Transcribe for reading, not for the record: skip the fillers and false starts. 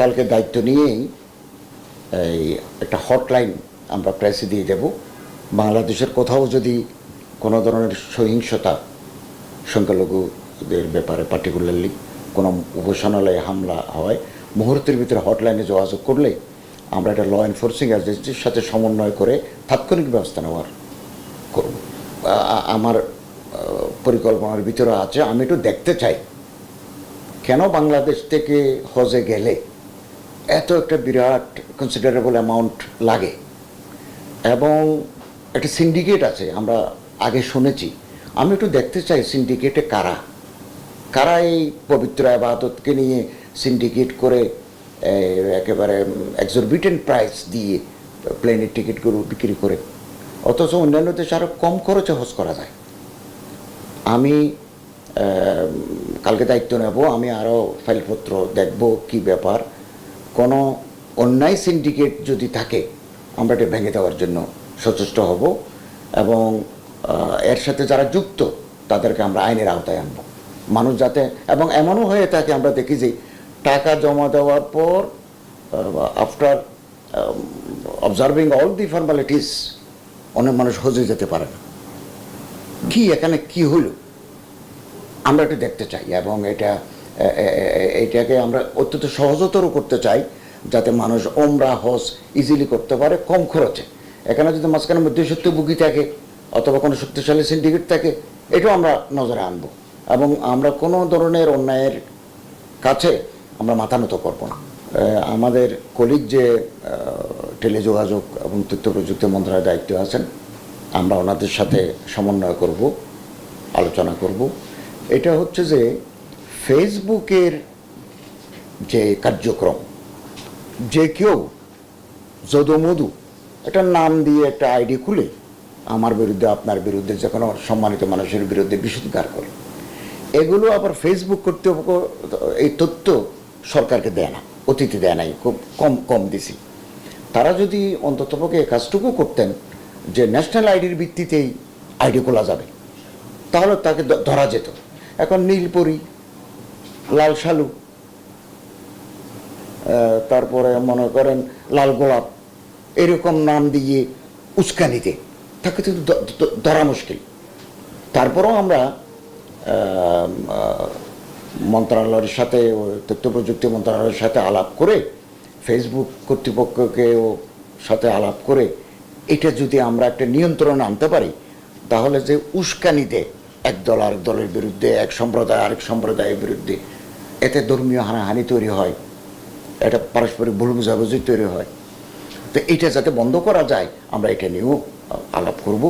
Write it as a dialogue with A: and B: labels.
A: কালকে দায়িত্ব নিয়েই এই একটা হটলাইন আমরা প্রেসে দিয়ে দেব। বাংলাদেশের কোথাও যদি কোনো ধরনের সহিংসতা সংখ্যালঘুদের ব্যাপারে পার্টিকুলারলি কোনো উপাসনালয়ে হামলা হয়, মুহূর্তের ভিতরে হটলাইনে যোগাযোগ করলে আমরা একটা ল এনফোর্সিং এজেন্সির সাথে সমন্বয় করে তাৎক্ষণিক ব্যবস্থা নেওয়ার করব। আমার পরিকল্পনার ভিতরে আছে, আমি একটু দেখতে চাই কেন বাংলাদেশ থেকে হজে গেলে এত একটা বিরাট কনসিডারেবল অ্যামাউন্ট লাগে, এবং একটা সিন্ডিকেট আছে আমরা আগে শুনেছি। আমি একটু দেখতে চাই সিন্ডিকেটে কারা কারা এই পবিত্র আবাদতকে নিয়ে সিন্ডিকেট করে একেবারে এক্সরবিটেন্ট প্রাইস দিয়ে প্লেনের টিকিটগুলো বিক্রি করে, অথচ অন্যান্য দেশে আরও কম খরচে হজ করা যায়। আমি কালকে দায়িত্ব নেব, আমি আরও ফাইলপত্র দেখব কি ব্যাপার। কোনো অন্যায় সিন্ডিকেট যদি থাকে আমরা এটা ভেঙে দেওয়ার জন্য সচেষ্ট হব, এবং এর সাথে যারা যুক্ত তাদেরকে আমরা আইনের আওতায় আনব। মানুষ যাতে, এবং এমনও হয়ে থাকে আমরা দেখি যে টাকা জমা দেওয়ার পর after observing all the formalities অনেক মানুষ হজে যেতে পারে না। কি এখানে কি হলো আমরা এটা দেখতে চাই, এবং এটাকে আমরা অত্যন্ত সহজতর করতে চাই যাতে মানুষ ওমরা হজ ইজিলি করতে পারে কম খরচে। এখানে যদি মাঝখানে মধ্যসত্যভোগী থাকে অথবা কোনো শক্তিশালী সিন্ডিকেট থাকে, এটাও আমরা নজরে আনব, এবং আমরা কোনো ধরনের অন্যায়ের কাছে আমরা মাথা নত করব না। আমাদের কলিগ যে টেলিযোগাযোগ এবং তথ্য প্রযুক্তি মন্ত্রণালয়ের দায়িত্বে আছেন, আমরা ওনাদের সাথে সমন্বয় করব, আলোচনা করব। এটা হচ্ছে যে ফেসবুকের যে কার্যক্রম, যে কেউ যদুমধু একটা নাম দিয়ে একটা আইডি খুলে আমার বিরুদ্ধে আপনার বিরুদ্ধে যে কোনো সম্মানিত মানুষের বিরুদ্ধে বিষোদ্গার করে, এগুলো আবার ফেসবুক কর্তৃপক্ষ এই তথ্য সরকারকে দেয় না, অতীতে দেয় নাই, খুব কম দিছি। তারা যদি অন্ততপক্ষে কাজটুকু করতেন যে ন্যাশনাল আইডির ভিত্তিতেই আইডি খোলা যাবে, তাহলে তাকে ধরা যেত। এখন নীলপরি, লাল শালু, তারপরে মনে করেন লাল গোলাপ, এরকম নাম দিয়ে উস্কানিতে তাকে কিন্তু ধরা মুশকিল। তারপরেও আমরা মন্ত্রণালয়ের সাথে, তথ্য প্রযুক্তি মন্ত্রণালয়ের সাথে আলাপ করে, ফেসবুক কর্তৃপক্ষকেও সাথে আলাপ করে এটা যদি আমরা একটা নিয়ন্ত্রণ আনতে পারি, তাহলে যে উস্কানিতে এক দল আরেক দলের বিরুদ্ধে, এক সম্প্রদায় আরেক সম্প্রদায়ের বিরুদ্ধে, এতে ধর্মীয় হানাহানি তৈরি হয়, এটা পারস্পরিক ভুল বুঝাবুঝি তৈরি হয়। তো এটা যাতে বন্ধ করা যায় আমরা এটা নিয়েও আলাপ করব।